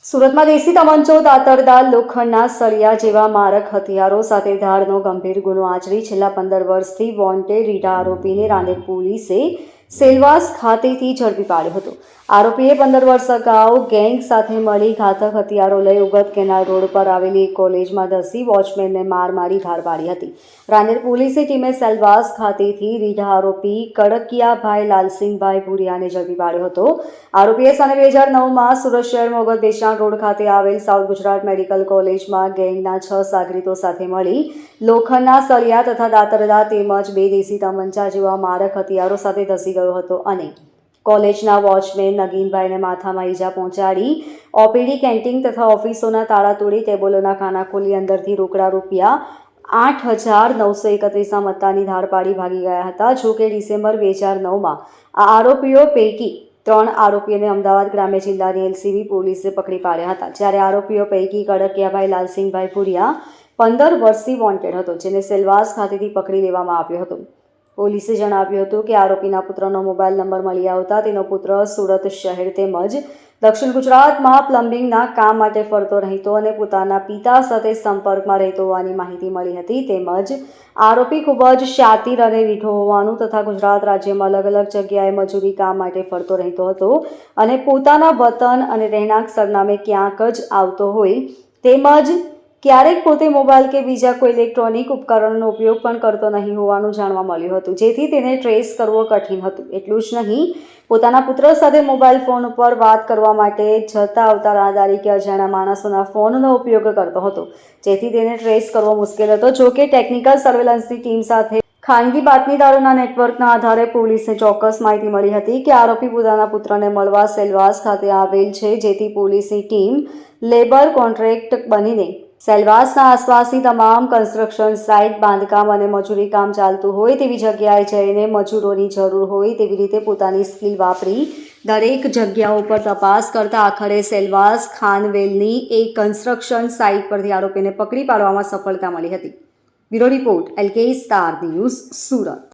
સુરતમાં દેશી તમંચો, દાતરદાર, લોખંડના સળિયા જેવા મારક હથિયારો સાથે ધારનો ગંભીર ગુનો આચરી છેલ્લા 15 વર્ષથી વોન્ટેડ રીઢા આરોપીને રાંદેર પોલીસે સેલવાસ ખાતેથી ઝડપી પાડ્યો હતો. આરોપીએ 15 વર્ષ અગાઉ ગેંગ સાથે મળી ઘાતક હથિયારો લઈ ઉગત કેનાલ રોડ પર આવેલી એક કોલેજમાં ધસી વોચમેનને માર મારી ઠાર પાડી હતી. રાંદેર પોલીસની ટીમે સેલવાસ ખાતેથી રીઢા આરોપી કડકિયાભાઈ લાલસિંહભાઈ ભુરિયાને ઝડપી પાડ્યો હતો. આરોપીએ સને 2009માં સુરત શહેરમાં ઉગત બેચાણ રોડ ખાતે આવેલ સાઉથ ગુજરાત મેડિકલ કોલેજમાં ગેંગના 6 સાગરીતો સાથે મળી લોખંડના સળિયા તથા દાતરદાર તેમજ 2 દેશી તમંચા જેવા મારક હથિયારો સાથે ધસી ગયો હતો અને કોલેજના વોચમેન નગીનભાઈને માથામાં ઈજા પહોંચાડી ઓપીડી, કેન્ટીન તથા ઓફિસોના તાળા તોડી ટેબલોના ખાના ખોલી અંદરથી રોકડા રૂપિયા 8,931ના મત્તાની ધાર પાડી ભાગી ગયા હતા. જોકે ડિસેમ્બર 2009માં આ આરોપીઓ પૈકી 3 આરોપીઓને અમદાવાદ ગ્રામ્ય જિલ્લાની એલસીબી પોલીસે પકડી પાડ્યા હતા. જ્યારે આરોપીઓ પૈકી કડકિયાભાઈ લાલસિંહભાઈ ભુરિયા 15 વર્ષથી વોન્ટેડ હતો, જેને સેલવાસ ખાતેથી પકડી લેવામાં આવ્યો હતો. પોલીસે જણાવ્યું હતું કે આરોપીના પુત્રનો મોબાઈલ નંબર મળી આવતા તેનો પુત્ર સુરત શહેર તેમજ દક્ષિણ ગુજરાતમાં પ્લમ્બિંગના કામ માટે ફરતો રહેતો અને પોતાના પિતા સાથે સંપર્કમાં રહેતો હોવાની માહિતી મળી હતી. તેમજ આરોપી ખૂબ જ શાતિર અને રીઢો હોવાનું તથા ગુજરાત રાજ્યમાં અલગ અલગ જગ્યાએ મજૂરી કામ માટે ફરતો રહેતો હતો અને પોતાના વતન અને રહેણાંક સરનામે ક્યાંક જ આવતો હોય તેમજ ક્યારેક પોતે મોબાઈલ કે બીજા કોઈ ઇલેક્ટ્રોનિક ઉપકરણનો ઉપયોગ પણ કરતો નહીં હોવાનું જાણવા મળ્યું હતું, જેથી તેને ટ્રેસ કરવો કઠિન હતું. એટલું જ નહીં, પોતાના પુત્ર સાથે મોબાઈલ ફોન ઉપર વાત કરવા માટે જતા આવતા રાહદારી કે અજાણ્યા માણસોના ફોનનો ઉપયોગ કરતો હતો, જેથી તેને ટ્રેસ કરવો મુશ્કેલ હતો. જોકે ટેકનિકલ સર્વેલન્સની ટીમ સાથે ખાનગી બાતમીદારોના નેટવર્કના આધારે પોલીસને ચોક્કસ માહિતી મળી હતી કે આરોપી પોતાના પુત્રને મળવા સેલવાસ ખાતે આવેલ છે, જેથી પોલીસની ટીમ લેબર કોન્ટ્રાક્ટ બનીને સેલવાસના આસપાસની તમામ કન્સ્ટ્રક્શન સાઇટ, બાંધકામ અને મજૂરી કામ ચાલતું હોય તેવી જગ્યાએ જઈને મજૂરોની જરૂર હોય તેવી રીતે પોતાની સ્કિલ વાપરી દરેક જગ્યાઓ પર તપાસ કરતા આખરે સેલવાસ ખાનવેલની એક કન્સ્ટ્રક્શન સાઇટ પરથી આરોપીને પકડી પાડવામાં સફળતા મળી હતી. Bureau report, LK star news, Surat.